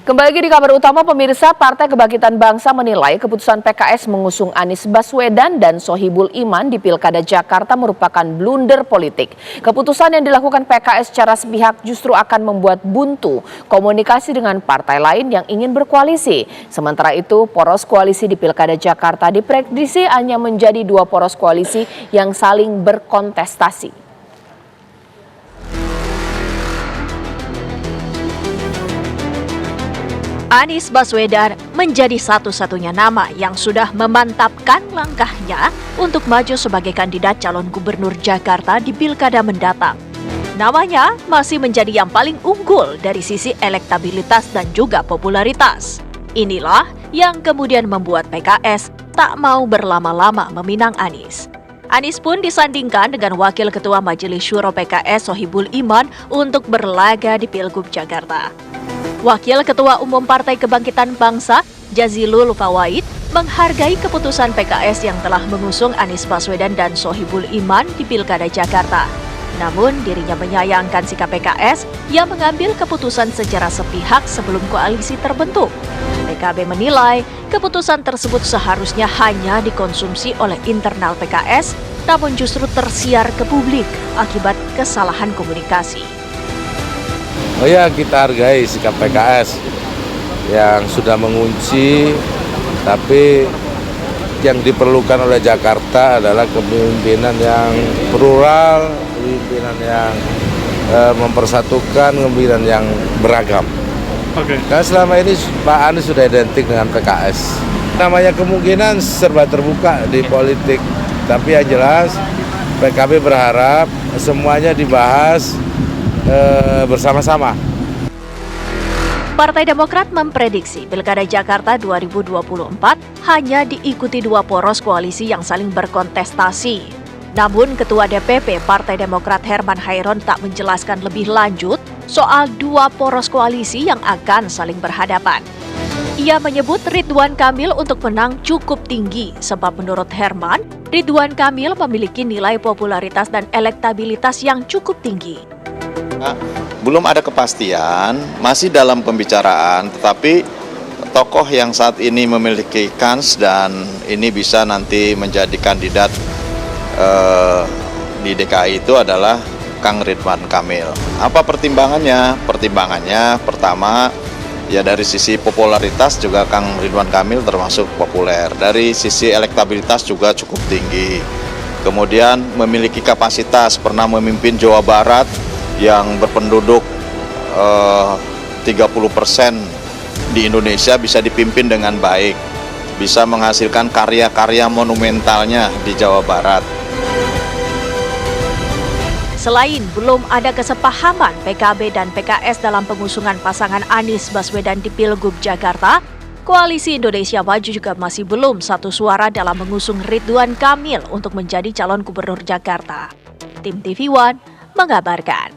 Kembali lagi di kabar utama, pemirsa. Partai Kebangkitan Bangsa menilai keputusan PKS mengusung Anies Baswedan dan Sohibul Iman di Pilkada Jakarta merupakan blunder politik. Keputusan yang dilakukan PKS secara sepihak justru akan membuat buntu komunikasi dengan partai lain yang ingin berkoalisi. Sementara itu, poros koalisi di Pilkada Jakarta diprediksi hanya menjadi 2 poros koalisi yang saling berkontestasi. Anies Baswedan menjadi satu-satunya nama yang sudah memantapkan langkahnya untuk maju sebagai kandidat calon gubernur Jakarta di Pilkada mendatang. Namanya masih menjadi yang paling unggul dari sisi elektabilitas dan juga popularitas. Inilah yang kemudian membuat PKS tak mau berlama-lama meminang Anies. Anies pun disandingkan dengan Wakil Ketua Majelis Syuro PKS Sohibul Iman untuk berlaga di Pilgub Jakarta. Wakil Ketua Umum Partai Kebangkitan Bangsa, Jazilul Fawait, menghargai keputusan PKS yang telah mengusung Anies Baswedan dan Sohibul Iman di Pilkada Jakarta. Namun dirinya menyayangkan sikap PKS yang mengambil keputusan secara sepihak sebelum koalisi terbentuk. PKB menilai keputusan tersebut seharusnya hanya dikonsumsi oleh internal PKS, namun justru tersiar ke publik akibat kesalahan komunikasi. Oh ya, kita hargai sikap PKS yang sudah mengunci, tapi yang diperlukan oleh Jakarta adalah kepemimpinan yang plural, kepemimpinan yang mempersatukan, kepemimpinan yang beragam. Karena selama ini Pak Anies sudah identik dengan PKS. Namanya kemungkinan serba terbuka di politik, tapi yang jelas PKB berharap semuanya dibahas bersama-sama. Partai Demokrat memprediksi Pilkada Jakarta 2024 hanya diikuti 2 poros koalisi yang saling berkontestasi. Namun Ketua DPP Partai Demokrat Herman Hairon tak menjelaskan lebih lanjut soal 2 poros koalisi yang akan saling berhadapan. Ia menyebut Ridwan Kamil untuk menang cukup tinggi sebab menurut Herman, Ridwan Kamil memiliki nilai popularitas dan elektabilitas yang cukup tinggi. Belum ada kepastian, masih dalam pembicaraan, tetapi tokoh yang saat ini memiliki kans dan ini bisa nanti menjadi kandidat di DKI itu adalah Kang Ridwan Kamil. Apa pertimbangannya? Pertimbangannya pertama, ya dari sisi popularitas juga Kang Ridwan Kamil termasuk populer. Dari sisi elektabilitas juga cukup tinggi. Kemudian memiliki kapasitas, pernah memimpin Jawa Barat yang berpenduduk 30% di Indonesia bisa dipimpin dengan baik, bisa menghasilkan karya-karya monumentalnya di Jawa Barat. Selain belum ada kesepahaman PKB dan PKS dalam pengusungan pasangan Anies Baswedan di Pilgub Jakarta, Koalisi Indonesia Maju juga masih belum satu suara dalam mengusung Ridwan Kamil untuk menjadi calon gubernur Jakarta. Tim TV One mengabarkan.